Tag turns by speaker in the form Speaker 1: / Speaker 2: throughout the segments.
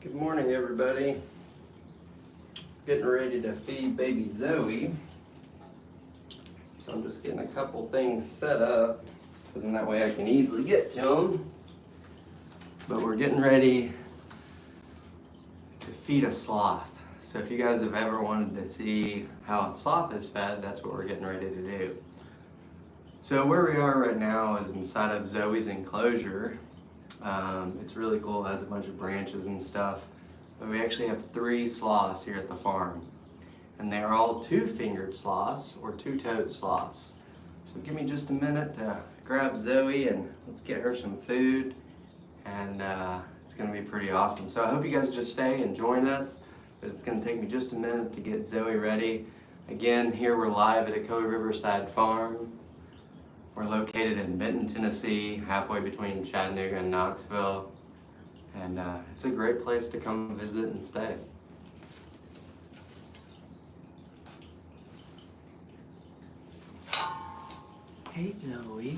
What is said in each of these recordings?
Speaker 1: Good morning, everybody. Getting ready to feed baby Zoe. So I'm just getting a couple things set up so then that way I can easily get to them. But we're getting ready to feed a sloth. So if you guys have ever wanted to see how a sloth is fed, that's what we're getting ready to do. So where we are right now is inside of Zoe's enclosure. It's really cool, it has a bunch of branches and stuff. But we actually have 3 sloths here at the farm. And they are all 2-fingered sloths or 2-toed sloths. So give me just a minute to grab Zoe and let's get her some food. And it's gonna be pretty awesome. So I hope you guys just stay and join us. But it's gonna take me just a minute to get Zoe ready. Again, here we're live at Ocoee Riverside Farm. We're located in Benton, Tennessee, halfway between Chattanooga and Knoxville. And it's a great place to come visit and stay. Hey Zoe.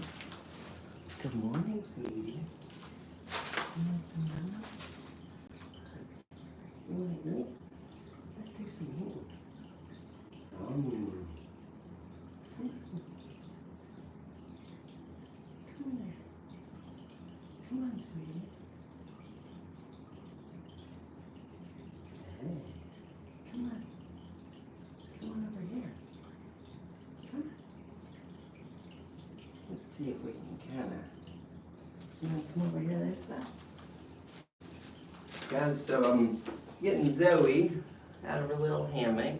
Speaker 1: Good morning, sweetie. You want some mama? You want to eat? Let's do some eating. Come on, sweetie. Hey, come on. Come on over here. Come on. Let's see if we can kind of, come over here this side. Guys, so I'm getting Zoe out of her little hammock,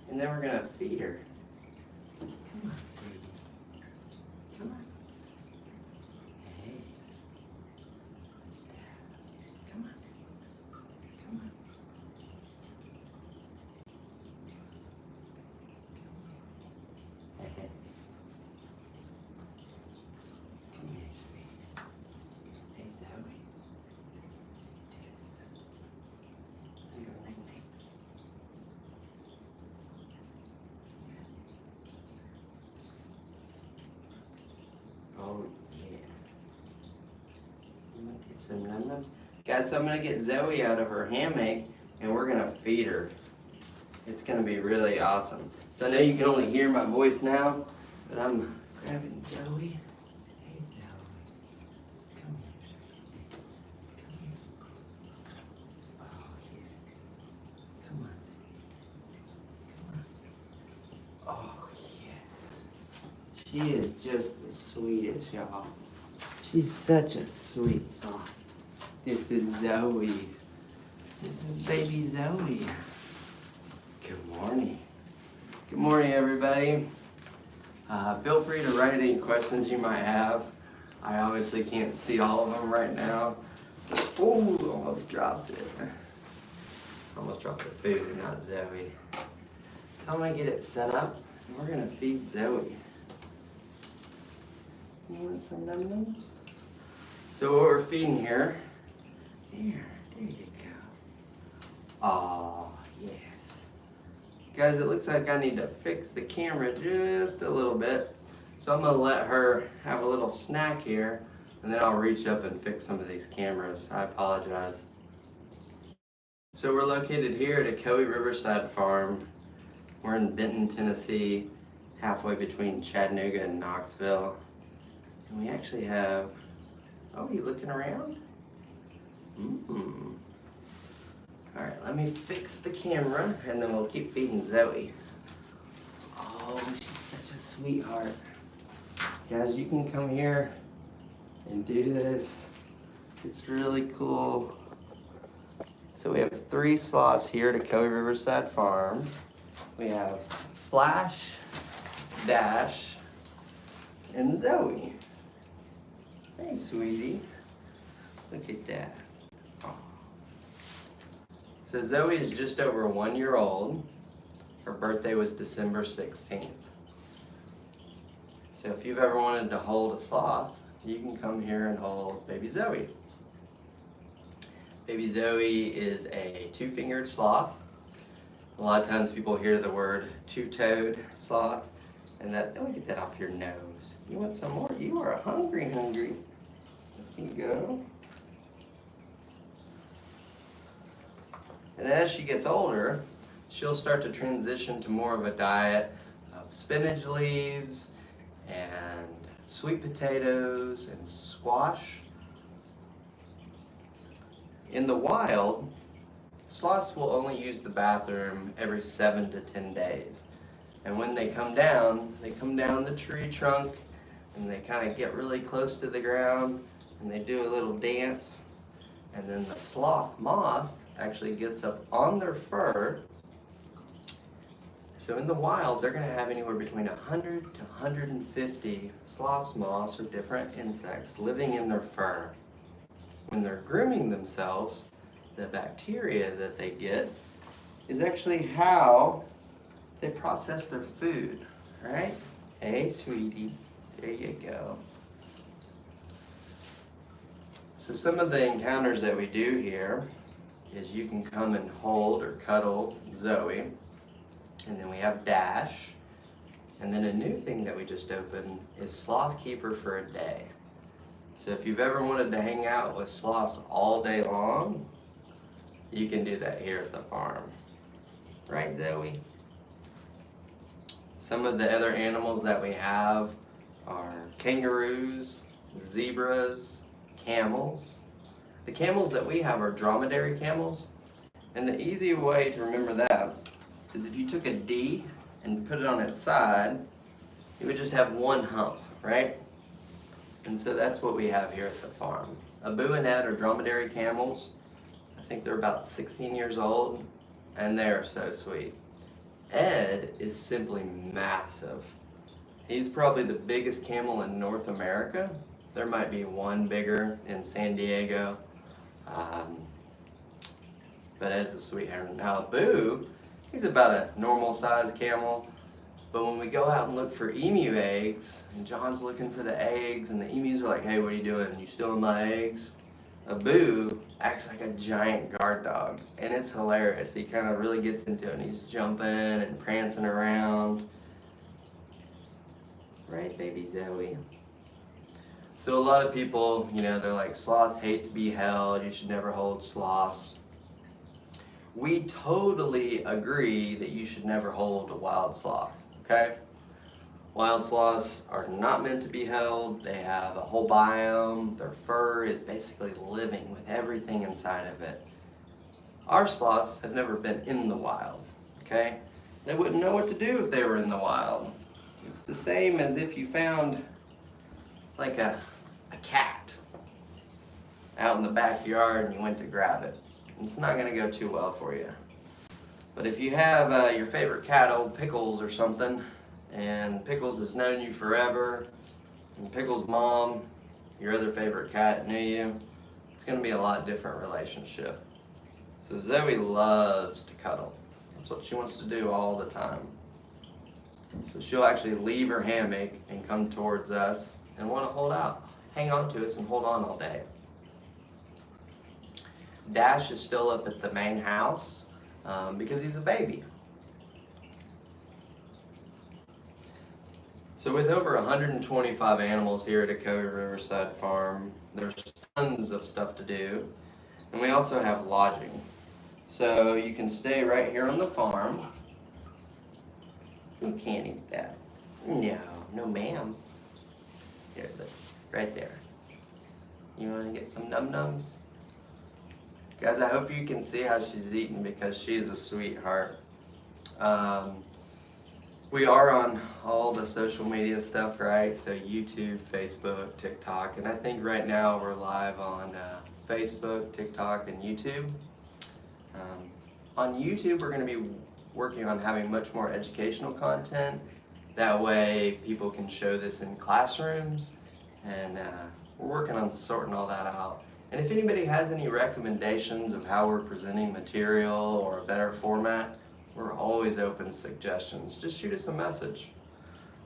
Speaker 1: and then we're gonna feed her. Come on, sweetie. Come on. Hey. Come on. Come on. Hey. Come here, sweetie. Hey, Zoe. Go night night. Oh yeah. I'm gonna get some num-nums. Guys, so I'm gonna get Zoe out of her hammock and we're gonna feed her. It's gonna be really awesome. So I know you can only hear my voice now, but I'm grabbing Zoe. Hey Zoe. Come here. Come here. Oh yes. Come on. Come on. Oh yes. She is just the sweetest, y'all. She's such a sweet soft. This is Zoe. This is baby Zoe. Good morning. Good morning, everybody. Feel free to write any questions you might have. I obviously can't see all of them right now. Ooh, almost dropped it. Almost dropped the food and not Zoe. So I'm gonna get it set up and we're gonna feed Zoe. You want some num-nums? So what we're feeding here, there you go. Aw, yes. Guys, it looks like I need to fix the camera just a little bit. So I'm gonna let her have a little snack here and then I'll reach up and fix some of these cameras. I apologize. So we're located here at Ocoee Riverside Farm. We're in Benton, Tennessee, halfway between Chattanooga and Knoxville. And we actually have, oh, you looking around? All right, let me fix the camera and then we'll keep feeding Zoe. Oh, she's such a sweetheart. Guys, you can come here and do this. It's really cool. So we have 3 sloths here at Ocoee Riverside Farm. We have Flash, Dash, and Zoe. Hey, sweetie. Look at that. Oh. So Zoe is just over 1 year old. Her birthday was December 16th. So if you've ever wanted to hold a sloth, you can come here and hold baby Zoe. Baby Zoe is a 2-fingered sloth. A lot of times people hear the word 2-toed sloth, and that, don't get that off your nose. You want some more? You are hungry. There you go. And then as she gets older, she'll start to transition to more of a diet of spinach leaves and sweet potatoes and squash. In the wild, sloths will only use the bathroom every 7 to 10 days. And when they come down the tree trunk and they kind of get really close to the ground and they do a little dance. And then the sloth moth actually gets up on their fur. So in the wild, they're going to have anywhere between 100 to 150 sloth moths or different insects living in their fur. When they're grooming themselves, the bacteria that they get is actually how they process their food, right? Hey, sweetie, there you go. So some of the encounters that we do here is you can come and hold or cuddle Zoe, and then we have Dash, and then a new thing that we just opened is Sloth Keeper for a day. So if you've ever wanted to hang out with sloths all day long, you can do that here at the farm. Right, Zoe? Some of the other animals that we have are kangaroos, zebras, camels. The camels that we have are dromedary camels, and the easy way to remember that is if you took a D and put it on its side, you would just have one hump, right? And so that's what we have here at the farm. Abu and Ed are dromedary camels. I think they're about 16 years old, and they are so sweet. Ed is simply massive. He's probably the biggest camel in North America. There might be one bigger in San Diego. But Ed's a sweetheart. Now Abu, he's about a normal sized camel. But when we go out and look for emu eggs, and John's looking for the eggs, and the emus are like, hey, what are you doing? You stealing my eggs? Abu acts like a giant guard dog, and it's hilarious. He kind of really gets into it, and he's jumping and prancing around. Right, baby Zoe? So a lot of people, they're like, sloths hate to be held, you should never hold sloths. We totally agree that you should never hold a wild sloth, okay? Wild sloths are not meant to be held. They have a whole biome. Their fur is basically living with everything inside of it. Our sloths have never been in the wild, okay? They wouldn't know what to do if they were in the wild. It's the same as if you found like a cat out in the backyard and you went to grab it. It's not gonna go too well for you. But if you have your favorite cat, old Pickles or something, and Pickles has known you forever, and Pickles' mom, your other favorite cat, knew you, it's gonna be a lot different relationship. So Zoe loves to cuddle. That's what she wants to do all the time. So she'll actually leave her hammock and come towards us and want to hang on to us and hold on all day. Dash is still up at the main house because he's a baby. So with over 125 animals here at Ocoee Riverside Farm, there's tons of stuff to do, and we also have lodging. So you can stay right here on the farm. You can't eat that. No ma'am. Here, look, right there. You want to get some num-nums? Guys, I hope you can see how she's eating because she's a sweetheart. We are on all the social media stuff, right? So YouTube, Facebook, TikTok, and I think right now we're live on Facebook, TikTok, and YouTube. On YouTube, we're going to be working on having much more educational content. That way people can show this in classrooms, and we're working on sorting all that out. And if anybody has any recommendations of how we're presenting material or a better format, we're always open to suggestions. Just shoot us a message.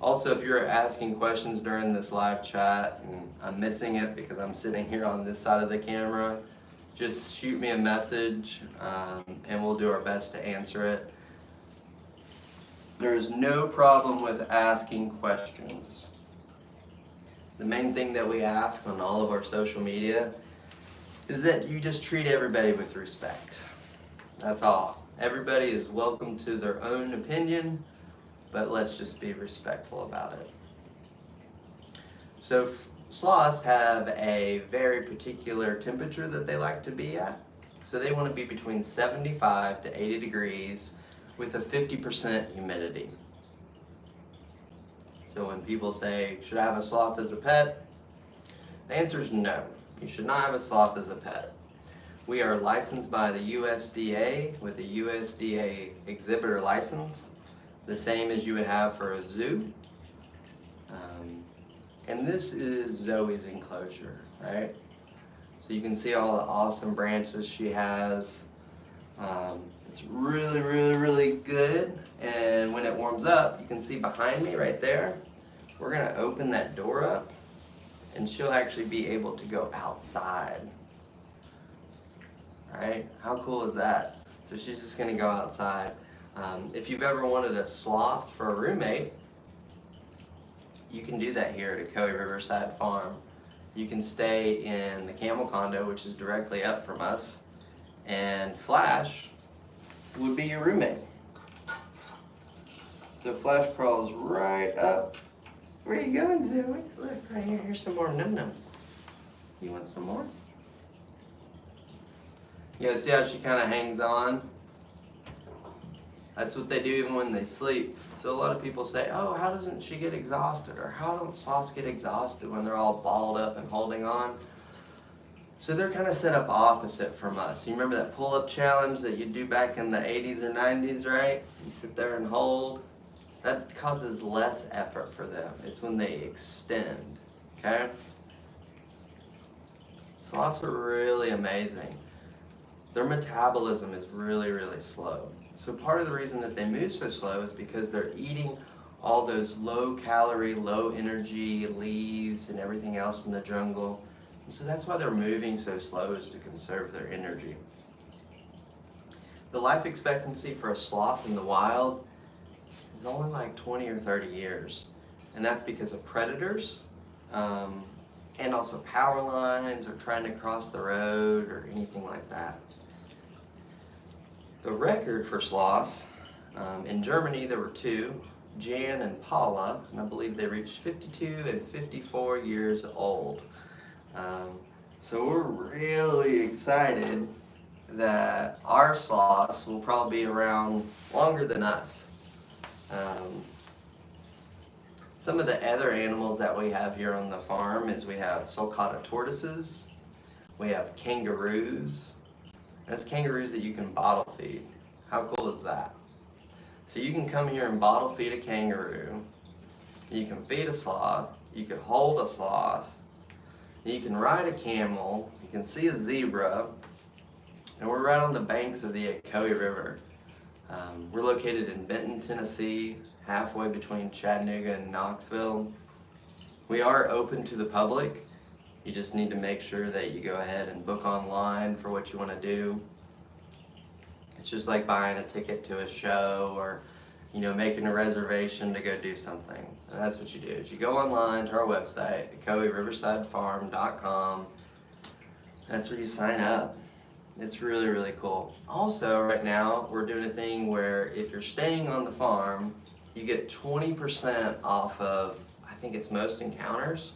Speaker 1: Also, if you're asking questions during this live chat and I'm missing it because I'm sitting here on this side of the camera, just shoot me a message and we'll do our best to answer it. There's no problem with asking questions. The main thing that we ask on all of our social media is that you just treat everybody with respect. That's all. Everybody is welcome to their own opinion, but let's just be respectful about it. So sloths have a very particular temperature that they like to be at. So they want to be between 75 to 80 degrees with a 50% humidity. So when people say, should I have a sloth as a pet? The answer is no. You should not have a sloth as a pet. We are licensed by the USDA with a USDA exhibitor license, the same as you would have for a zoo. And this is Zoe's enclosure, right? So you can see all the awesome branches she has. It's really, really, really good. And when it warms up, you can see behind me right there, we're gonna open that door up and she'll actually be able to go outside. Right? How cool is that? So she's just gonna go outside. If you've ever wanted a sloth for a roommate, you can do that here at Ocoee Riverside Farm. You can stay in the camel condo, which is directly up from us, and Flash would be your roommate. So Flash crawls right up. Where are you going, Zoe? Look, right here, here's some more num-nums. You want some more? You guys see how she kind of hangs on? That's what they do even when they sleep. So a lot of people say, oh, how doesn't she get exhausted? Or how don't sloths get exhausted when they're all balled up and holding on? So they're kind of set up opposite from us. You remember that pull-up challenge that you do back in the 80s or 90s, right? You sit there and hold. That causes less effort for them. It's when they extend, okay? Sloths are really amazing. Their metabolism is really, really slow. So part of the reason that they move so slow is because they're eating all those low-calorie, low-energy leaves and everything else in the jungle. And so that's why they're moving so slow, is to conserve their energy. The life expectancy for a sloth in the wild is only like 20 or 30 years. And that's because of predators, and also power lines or trying to cross the road or anything like that. The record for sloths, in Germany there were two, Jan and Paula, and I believe they reached 52 and 54 years old. So we're really excited that our sloths will probably be around longer than us. Some of the other animals that we have here on the farm is we have sulcata tortoises, we have kangaroos. That's kangaroos that you can bottle feed. How cool is that? So you can come here and bottle feed a kangaroo, you can feed a sloth, you can hold a sloth, you can ride a camel, you can see a zebra, and we're right on the banks of the Ocoee River. We're located in Benton, Tennessee, halfway between Chattanooga and Knoxville. We are open to the public. You just need to make sure that you go ahead and book online for what you want to do. It's just like buying a ticket to a show or, making a reservation to go do something. And that's what you do, is you go online to our website, OcoeeRiversideFarm.com. That's where you sign up. It's really, really cool. Also, right now, we're doing a thing where if you're staying on the farm, you get 20% off of, I think it's most encounters.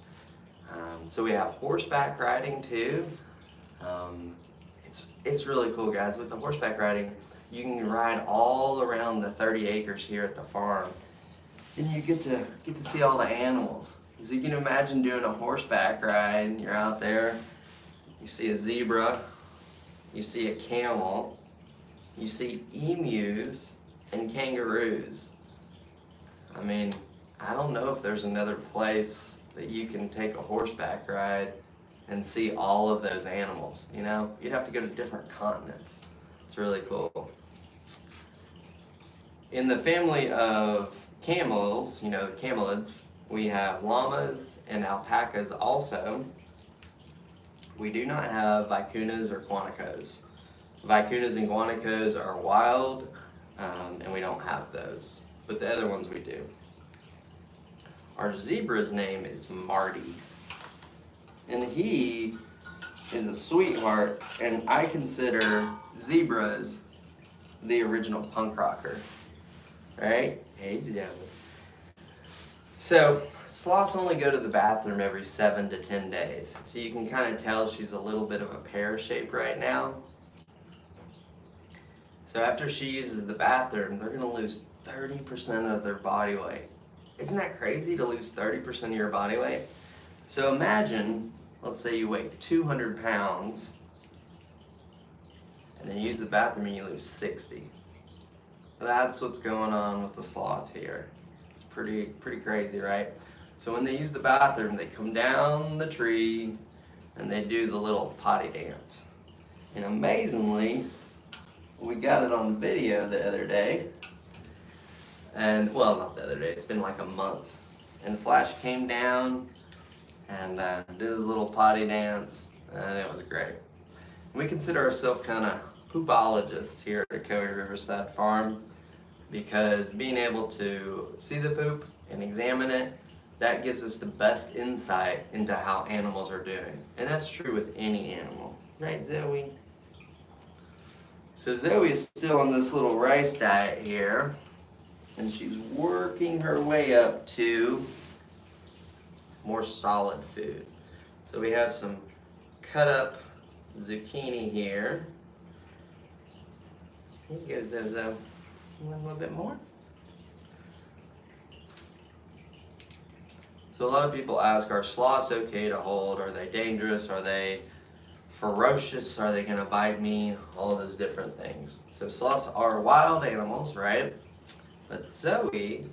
Speaker 1: So we have horseback riding too. It's really cool, guys. With the horseback riding, you can ride all around the 30 acres here at the farm, and you get to see all the animals. So you can imagine doing a horseback ride, and you're out there, you see a zebra, you see a camel, you see emus and kangaroos. I mean, I don't know if there's another place that you can take a horseback ride and see all of those animals, You'd have to go to different continents. It's really cool. In the family of camels, the camelids, we have llamas and alpacas also. We do not have vicunas or guanacos. Vicunas and guanacos are wild, and we don't have those, but the other ones we do. Our zebra's name is Marty, and he is a sweetheart, and I consider zebras the original punk rocker, right? Hey, Zoe. So, sloths only go to the bathroom every 7 to 10 days. So you can kind of tell she's a little bit of a pear shape right now. So after she uses the bathroom, they're gonna lose 30% of their body weight. Isn't that crazy to lose 30% of your body weight? So imagine, let's say you weigh 200 pounds, and then you use the bathroom and you lose 60. That's what's going on with the sloth here. It's pretty crazy, right? So when they use the bathroom, they come down the tree and they do the little potty dance. And amazingly, we got it on video the other day. And, well, not the other day, it's been like a month. And Flash came down and did his little potty dance, and it was great. We consider ourselves kind of poopologists here at Ocoee Riverside Farm, because being able to see the poop and examine it, that gives us the best insight into how animals are doing. And that's true with any animal. Right, Zoe? So Zoe is still on this little rice diet here, and she's working her way up to more solid food. So we have some cut up zucchini here. Here you go, Zozo. You want a little bit more? So a lot of people ask, are sloths okay to hold? Are they dangerous? Are they ferocious? Are they gonna bite me? All of those different things. So sloths are wild animals, right? But Zoe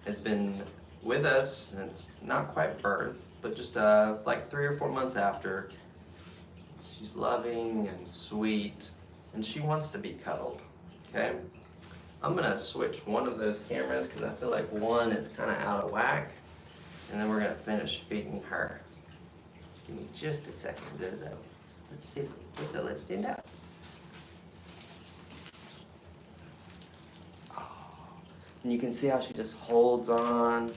Speaker 1: has been with us since not quite birth, but just like 3 or 4 months after. She's loving and sweet, and she wants to be cuddled, okay? I'm gonna switch one of those cameras because I feel like one is kind of out of whack, and then we're gonna finish feeding her. Give me just a second, Zozo. Let's see, Zozo, let's stand up. And you can see how she just holds on,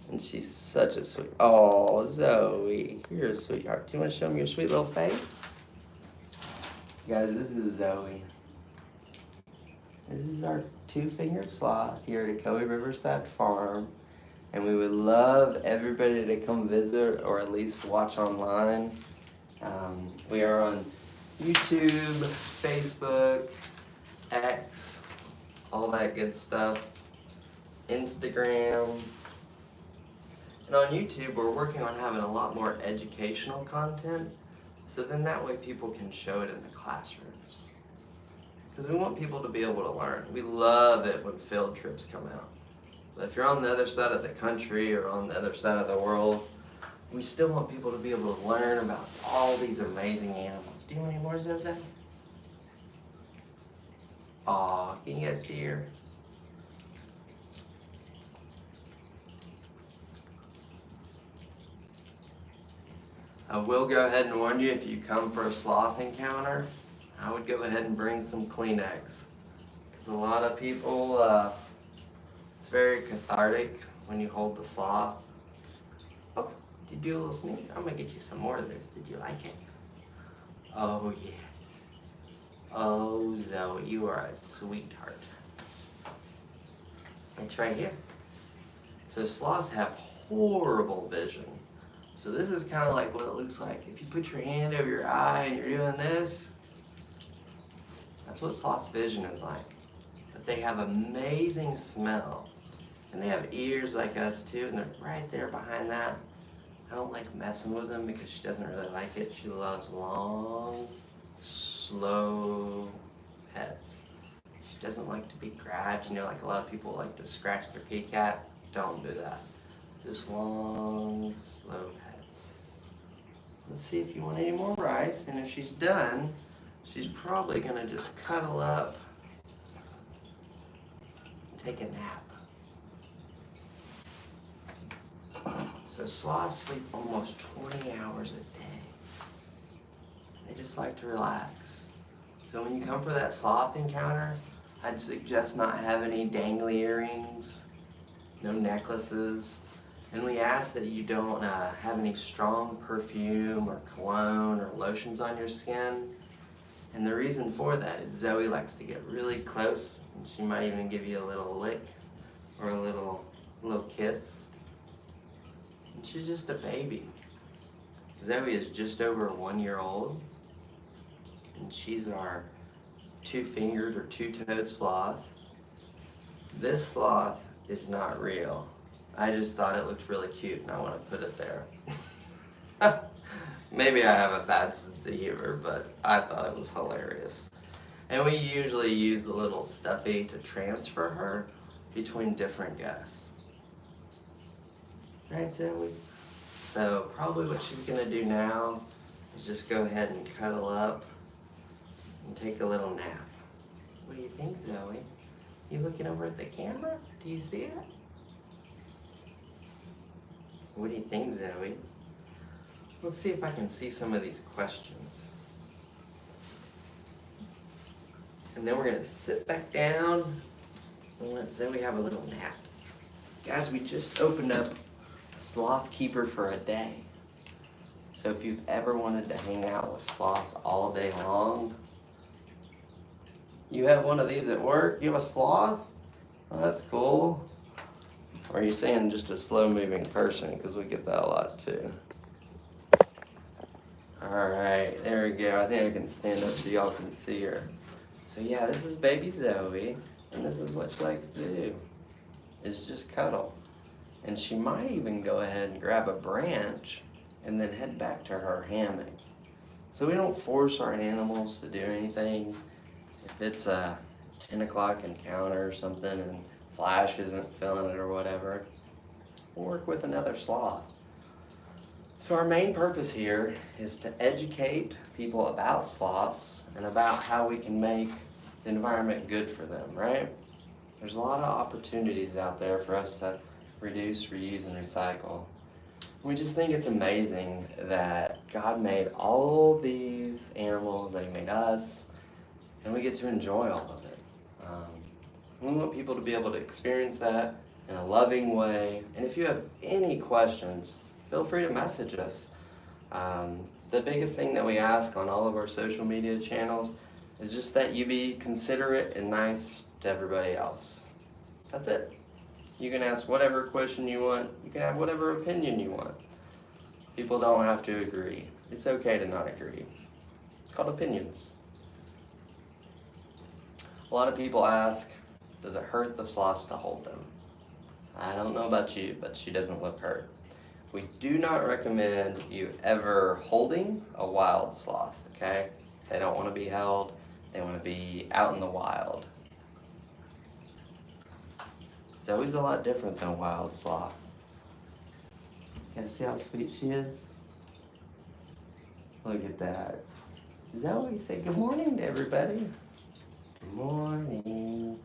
Speaker 1: and she's such a sweet. Oh, Zoe, you're a sweetheart. Do you want to show me your sweet little face? Guys, this is Zoe. This is our 2-fingered sloth here at Ocoee Riverside Farm, and we would love everybody to come visit or at least watch online. We are on YouTube, Facebook, X, all that good stuff. Instagram. And on YouTube, we're working on having a lot more educational content, so then that way people can show it in the classrooms. Because we want people to be able to learn. We love it when field trips come out. But if you're on the other side of the country or on the other side of the world, we still want people to be able to learn about all these amazing animals. Do you want any more, Zozo? Aw, can you guys see her? I will go ahead and warn you, if you come for a sloth encounter, I would go ahead and bring some Kleenex. Because a lot of people, it's very cathartic when you hold the sloth. Oh, did you do a little sneeze? I'm gonna get you some more of this. Did you like it? Oh yes. Oh Zoe, you are a sweetheart. It's right here. So sloths have horrible vision. So this is kind of like what it looks like. If you put your hand over your eye and you're doing this, that's what sloth's vision is like. But they have amazing smell. And they have ears like us too, and they're right there behind that. I don't like messing with them because she doesn't really like it. She loves long, slow pets. She doesn't like to be grabbed. You know, like a lot of people like to scratch their kitty cat. Don't do that. Just long, slow pets. Let's see if you want any more rice, and if she's done, she's probably gonna just cuddle up and take a nap. So sloths sleep almost 20 hours a day. They just like to relax. So when you come for that sloth encounter, I'd suggest not having any dangly earrings, no necklaces. And we ask that you don't have any strong perfume or cologne or lotions on your skin, And the reason for that is Zoe likes to get really close, and she might even give you a little lick or a little kiss. And she's just a baby. Zoe is just over 1 year old, and she's our 2-fingered or 2-toed sloth. This sloth is not real. I just thought it looked really cute and I want to put it there. Maybe I have a bad sense of humor, but I thought it was hilarious. And we usually use the little stuffy to transfer her between different guests. Right, Zoe? So probably what she's gonna do now is just go ahead and cuddle up and take a little nap. What do you think, Zoe? You looking over at the camera? Do you see it? What do you think, Zoe? Let's see if I can see some of these questions. And then we're gonna sit back down and let Zoe have a little nap. Guys, we just opened up Sloth Keeper for a day. So if you've ever wanted to hang out with sloths all day long, you have one of these at work? You have a sloth? Oh, that's cool. Or are you saying just a slow-moving person? Because we get that a lot too. Alright, there we go. I think I can stand up so y'all can see her. So yeah, this is baby Zoe, and this is what she likes to do, is just cuddle. And she might even go ahead and grab a branch and then head back to her hammock. So we don't force our animals to do anything. If it's a 10 o'clock encounter or something and Flash isn't feeling it or whatever, we'll work with another sloth. So our main purpose here is to educate people about sloths and about how we can make the environment good for them, right? There's a lot of opportunities out there for us to reduce, reuse, and recycle. We just think it's amazing that God made all these animals, that He made us, and we get to enjoy all of it. We want people to be able to experience that in a loving way. And if you have any questions, feel free to message us. The biggest thing that we ask on all of our social media channels is just that you be considerate and nice to everybody else. That's it. You can ask whatever question you want. You can have whatever opinion you want. People don't have to agree. It's okay to not agree. It's called opinions. A lot of people ask, does it hurt the sloths to hold them? I don't know about you, but she doesn't look hurt. We do not recommend you ever holding a wild sloth, okay? They don't want to be held. They want to be out in the wild. Zoe's a lot different than a wild sloth. You guys see how sweet she is? Look at that. Zoe, say good morning to everybody. Good morning.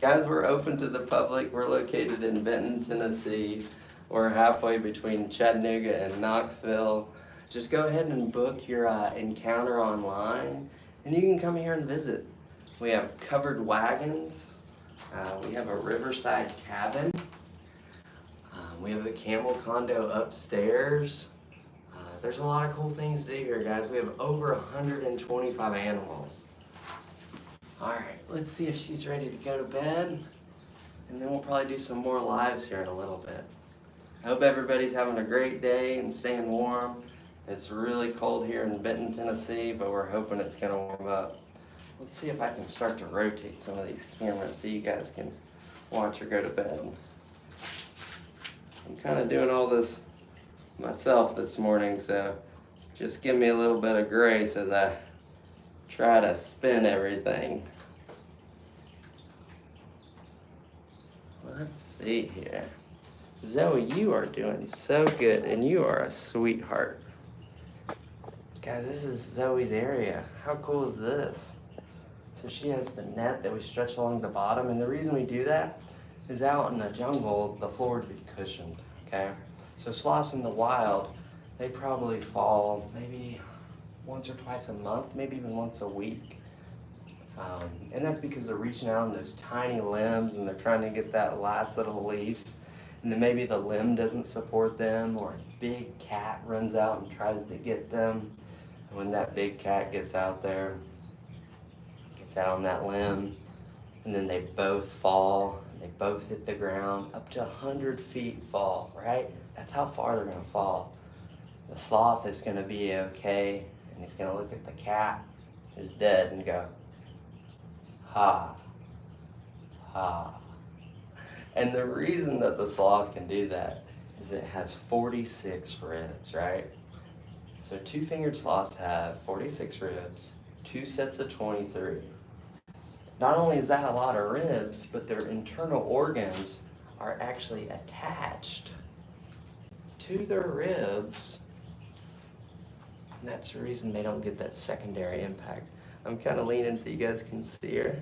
Speaker 1: Guys, we're open to the public. We're located in Benton, Tennessee. We're halfway between Chattanooga and Knoxville. Just go ahead and book your encounter online, and you can come here and visit. We have covered wagons. We have a riverside cabin. We have the camel condo upstairs. There's a lot of cool things to do here, guys. We have over 125 animals. All right, let's see if she's ready to go to bed, and then we'll probably do some more lives here in a little bit. I hope everybody's having a great day and staying warm. It's really cold here in Benton, Tennessee, but we're hoping it's gonna warm up. Let's see if I can start to rotate some of these cameras so you guys can watch her go to bed. I'm kind of doing all this myself this morning, so just give me a little bit of grace as I try to spin everything. Let's see here. Zoe, you are doing so good, and you are a sweetheart. Guys, this is Zoe's area. How cool is this? So she has the net that we stretch along the bottom, and the reason we do that is out in the jungle, the floor would be cushioned, okay? So sloths in the wild, they probably fall maybe once or twice a month, maybe even once a week. And that's because they're reaching out on those tiny limbs and they're trying to get that last little leaf. And then maybe the limb doesn't support them, or a big cat runs out and tries to get them. When that big cat gets out there, gets out on that limb, and then they both fall, they both hit the ground, up to 100 feet fall, right? That's how far they're gonna fall. The sloth is gonna be okay, and he's gonna look at the cat who's dead and go, ha, ha. And the reason that the sloth can do that is it has 46 ribs, right? So two-fingered sloths have 46 ribs, 2 sets of 23. Not only is that a lot of ribs, but their internal organs are actually attached to their ribs. And that's the reason they don't get that secondary impact. I'm kind of leaning so you guys can see her.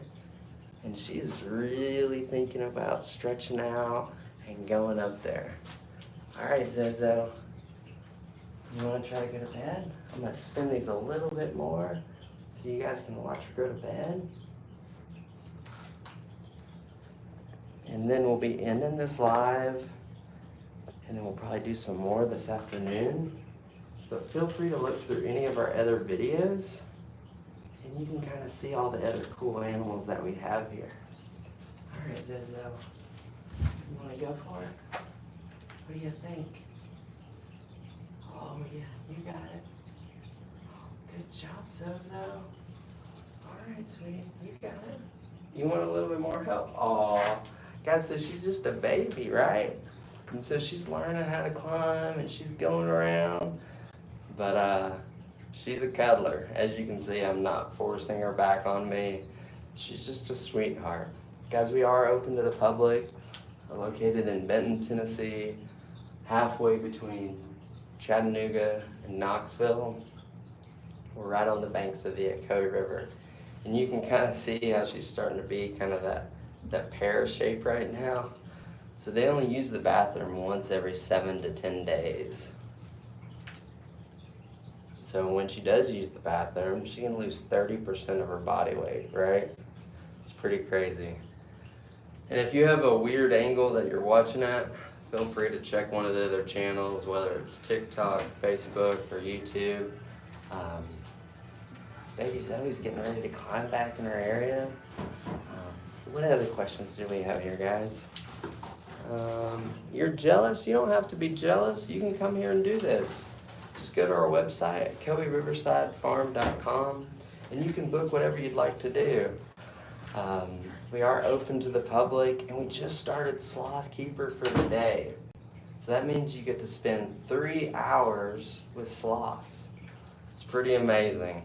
Speaker 1: And she is really thinking about stretching out and going up there. All right, Zozo. You want to try to go to bed? I'm going to spin these a little bit more so you guys can watch her go to bed. And then we'll be ending this live, and then we'll probably do some more this afternoon. But feel free to look through any of our other videos, and you can kind of see all the other cool animals that we have here. All right, Zozo, you want to go for it? What do you think? Oh yeah, you got it. Oh, good job, Zozo. All right, sweetie, you got it. You want a little bit more help? Aw, guys, so she's just a baby, right? And so she's learning how to climb and she's going around. But she's a cuddler. As you can see, I'm not forcing her back on me. She's just a sweetheart. Guys, we are open to the public. We're located in Benton, Tennessee, halfway between Chattanooga and Knoxville. We're right on the banks of the Ocoee River. And you can kind of see how she's starting to be kind of that pear shape right now. So they only use the bathroom once every 7 to 10 days. So when she does use the bathroom, she can lose 30% of her body weight, right? It's pretty crazy. And if you have a weird angle that you're watching at, feel free to check one of the other channels, whether it's TikTok, Facebook, or YouTube. Baby Zoe's getting ready to climb back in her area. What other questions do we have here, guys? You're jealous? You don't have to be jealous. You can come here and do this. Just go to our website, Ocoee Riverside Farm.com, and you can book whatever you'd like to do. We are open to the public, and we just started Sloth Keeper for the day. So that means you get to spend 3 hours with sloths. It's pretty amazing.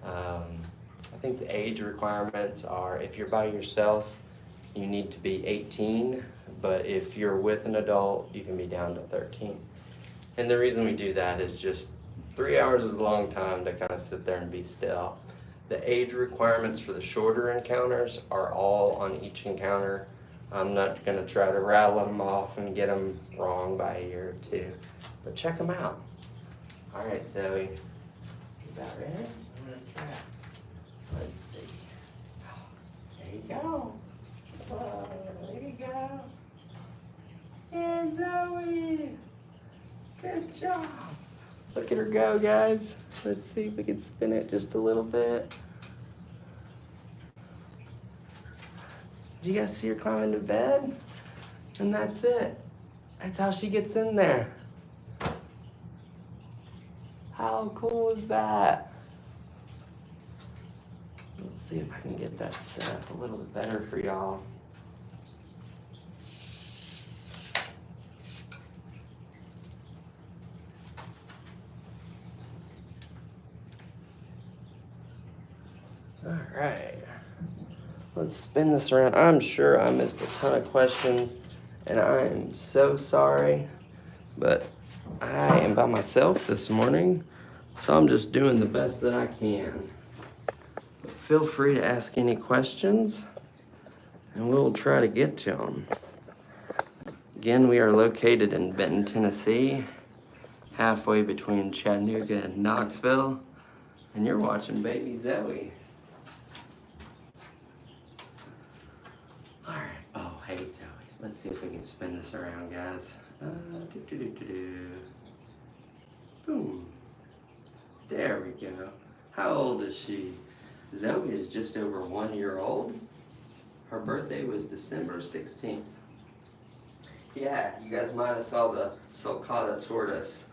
Speaker 1: I think the age requirements are, if you're by yourself, you need to be 18, but if you're with an adult, you can be down to 13. And the reason we do that is just 3 hours is a long time to kind of sit there and be still. The age requirements for the shorter encounters are all on each encounter. I'm not going to try to rattle them off and get them wrong by a year or two, but check them out. All right, Zoe, you about ready? I'm going to try. Let's see. There you go. Oh, there you go. Yeah, Zoe. Good job. Look at her go, guys. Let's see if we can spin it just a little bit. Did you guys see her climb into bed? And that's it. That's how she gets in there. How cool is that? Let's see if I can get that set up a little bit better for y'all. All right, let's spin this around. I'm sure I missed a ton of questions, and I am so sorry, but I am by myself this morning, so I'm just doing the best that I can. But feel free to ask any questions, and we'll try to get to them. Again, we are located in Benton, Tennessee, halfway between Chattanooga and Knoxville, and you're watching Baby Zoe. Alright, oh hey Zoe, let's see if we can spin this around, guys. Boom. There we How old is she? Zoe is just over 1 year old. Her birthday was December 16th. Yeah, you guys might have saw the sulcata tortoise.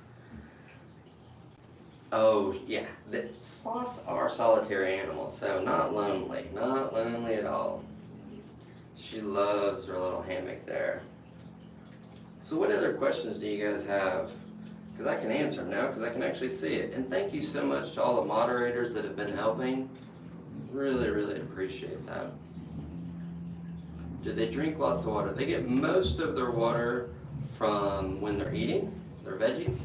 Speaker 1: Oh, yeah, the sloths are solitary animals, so not lonely at all. She loves her little hammock there. So what other questions do you guys have? Because I can answer them now, because I can actually see it. And thank you so much to all the moderators that have been helping. Really, really appreciate that. Do they drink lots of water? They get most of their water from when they're eating their veggies.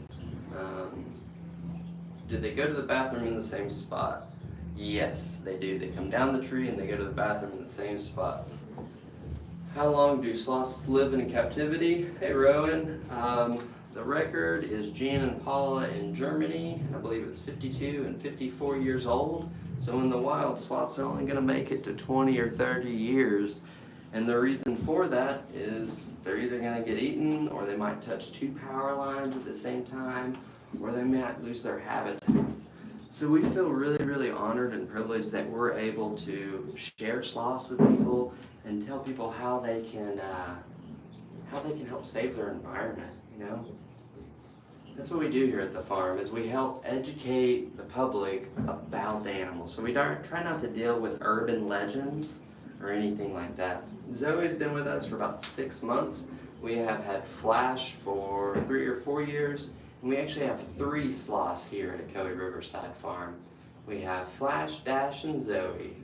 Speaker 1: Do they go to the bathroom in the same spot? Yes, they do. They come down the tree and they go to the bathroom in the same spot. How long do sloths live in captivity? Hey, Rowan. The record is Jan and Paula in Germany, and I believe it's 52 and 54 years old. So in the wild, sloths are only going to make it to 20 or 30 years. And the reason for that is they're either going to get eaten, or they might touch 2 power lines at the same time, or they might lose their habitat. So we feel really, really honored and privileged that we're able to share sloths with people and tell people how they can help save their environment, you know? That's what we do here at the farm, is we help educate the public about the animals. So we try not to deal with urban legends or anything like that. Zoe's been with us for about 6 months. We have had Flash for 3 or 4 years. And we actually have 3 sloths here at Ocoee Riverside Farm. We have Flash, Dash, and Zoe.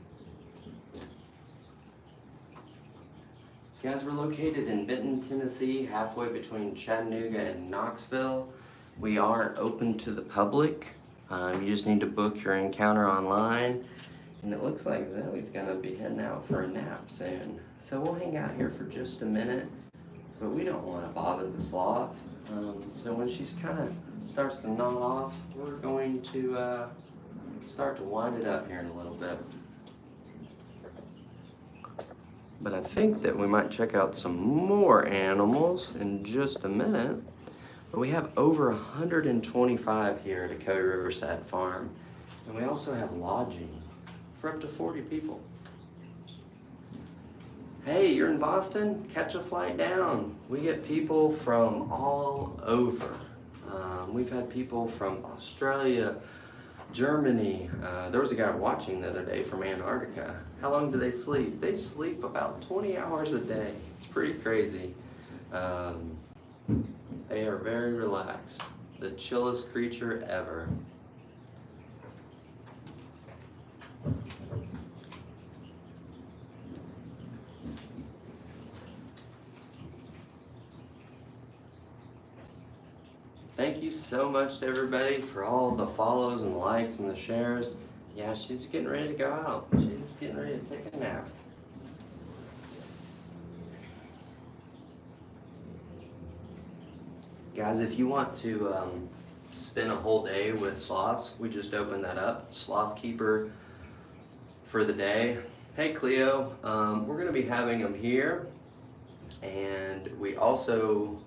Speaker 1: Guys, we're located in Benton, Tennessee, halfway between Chattanooga and Knoxville. We are open to the public. You just need to book your encounter online. And it looks like Zoe's gonna be heading out for a nap soon. So we'll hang out here for just a minute, but we don't wanna bother the sloth. So when she's kind of starts to nod off, we're going to start to wind it up here in a little bit. But I think that we might check out some more animals in just a minute. But we have over 125 here at Ocoee Riverside Farm. And we also have lodging for up to 40 people. Hey, you're in Boston? Catch a flight down. We get people from all over. We've had people from Australia, Germany. There was a guy watching the other day from Antarctica. How long do they sleep? They sleep about 20 hours a day. It's pretty crazy. They are very relaxed. The chillest creature ever. Thank you so much to everybody for all the follows and likes and the shares. Yeah, she's getting ready to go out. She's getting ready to take a nap. Guys, if you want to spend a whole day with sloths, we just opened that up. Sloth keeper for the day. Hey Cleo, we're going to be having them here, and we also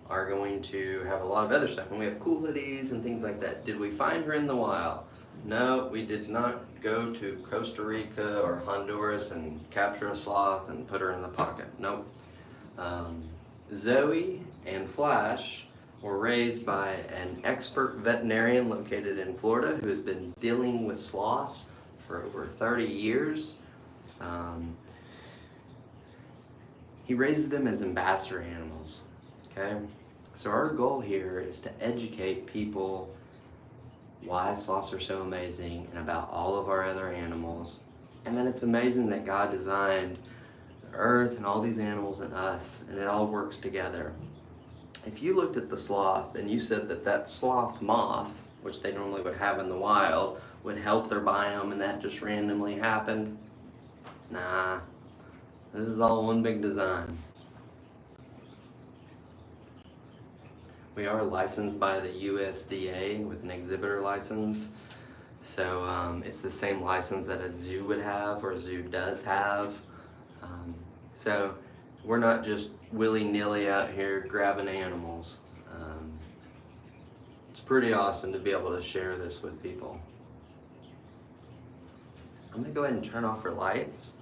Speaker 1: are going to have a lot of other stuff, and we have cool hoodies and things like that. Did we find her in the wild? No, we did not go to Costa Rica or Honduras and capture a sloth and put her in the pocket. Nope. Zoe and Flash were raised by an expert veterinarian located in Florida who has been dealing with sloths for over 30 years. He raises them as ambassador animals, okay? So our goal here is to educate people why sloths are so amazing and about all of our other animals. And then it's amazing that God designed the earth and all these animals and us, and it all works together. If you looked at the sloth and you said that that sloth moth, which they normally would have in the wild, would help their biome and that just randomly happened, nah, this is all one big design. We are licensed by the USDA with an exhibitor license. So it's the same license that a zoo would have, or a zoo does have. So we're not just willy-nilly out here grabbing animals. It's pretty awesome to be able to share this with people. I'm gonna go ahead and turn off her lights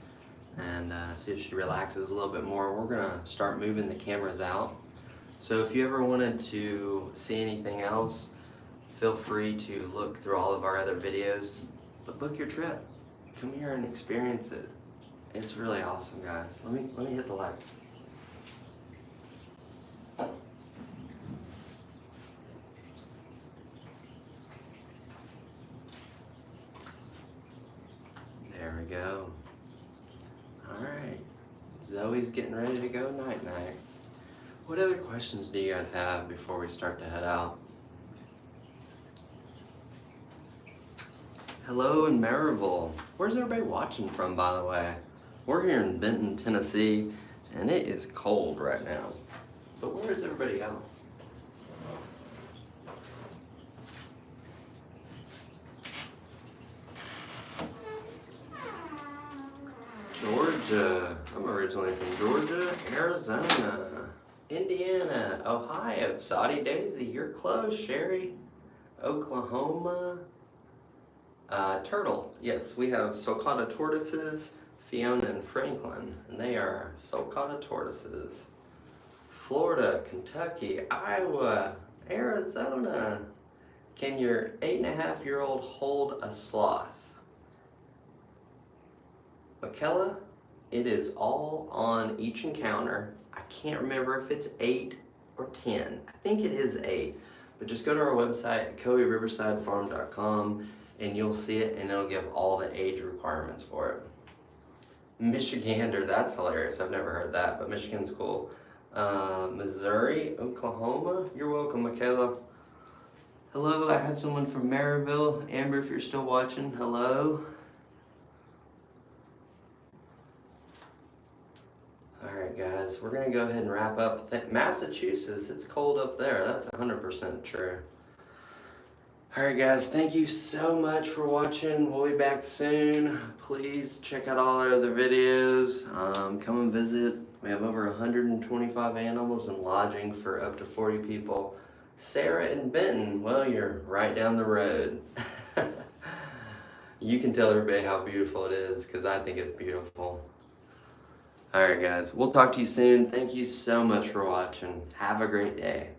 Speaker 1: and see if she relaxes a little bit more. We're gonna start moving the cameras out. So if you ever wanted to see anything else, feel free to look through all of our other videos, but book your trip. Come here and experience it. It's really awesome, guys. Let me hit the lights. There we go. All right, Zoe's getting ready to go night-night. What other questions do you guys have before we start to head out? Hello in Maryville. Where's everybody watching from, by the way? We're here in Benton, Tennessee, and it is cold right now. But where is everybody else? Georgia. I'm originally from Georgia, Arizona, Indiana, Ohio. Saudi Daisy, you're close, Sherry. Oklahoma. Turtle. Yes, we have sulcata tortoises, Fiona and Franklin, and they are sulcata tortoises. Florida, Kentucky, Iowa, Arizona. Can your 8.5-year-old hold a sloth? Michaela, it is all on each encounter. I can't remember if it's 8 or 10. I think it is 8. But just go to our website, OcoeeRiversideFarm.com, and you'll see it, and it'll give all the age requirements for it. Michigander, that's hilarious. I've never heard that, but Michigan's cool. Missouri, Oklahoma. You're welcome, Michaela. Hello, I have someone from Maryville. Amber, if you're still watching, hello. Alright guys, we're gonna go ahead and wrap up. Massachusetts, it's cold up there. That's 100% true. Alright guys, thank you so much for watching. We'll be back soon. Please check out all our other videos. Come and visit. We have over 125 animals and lodging for up to 40 people. Sarah and Benton, well, you're right down the road. You can tell everybody how beautiful it is, because I think it's beautiful. Alright guys, we'll talk to you soon. Thank you so much for watching. Have a great day.